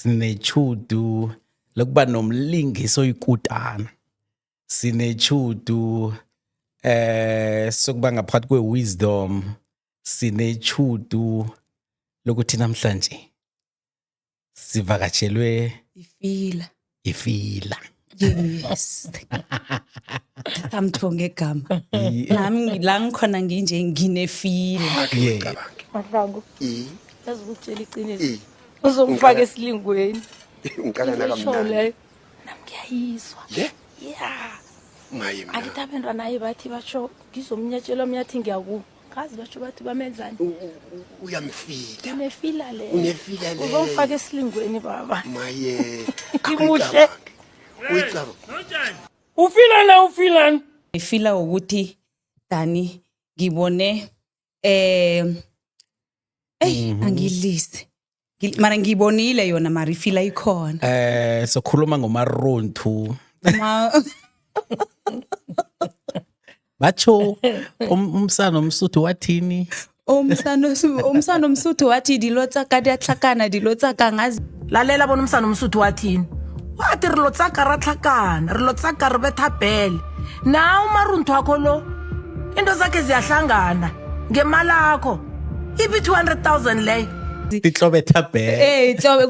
sinechudu lokuba nomlingiso oyikutana, sinechudu sokuba ngaphakathi kwe-wisdom, sinechudu lokuthi namhlanje sivakatshelwe ifila. Yes. Amthonge igama. Nami la ngikhona nginje nginefila. Yeah. Mahlangu. Yazi ukutshela iqiniso. Uzongifaka esilingweni. Ngicala Ngisho leyo. Nami ngiyayizwa. Le? Yeah. Maye mina. Angithi abantwana naye bathi basho ngizomnyatshela umnyathi ngiyaku. Ngazi basho bathi bamenzani. Uyamfila. Unefila le. Unefila le. Uzongifaka esilingweni baba. Maye. Ngimuhle. Uyicaba. Ufilani? Ifila ukuthi Dani ngibone angilise. Mara ngibonile yona mara ifila ikhona. Sokhuluma ngomarontu. Bacho umsana omsuthu wathini? Umsana omsuthu wathi dilotsa ka diatlhakana dilotsa ka ngazi. Lalela bona umsana omsuthu wathini. Wathi re lotsaka ra tlhakana, re lotsaka re betha bele. Naw maruntu akho lo into zakhe ziyahlangana ngemalakho. Ibi 200,000 leyo. Titlobetha bele. Tlobe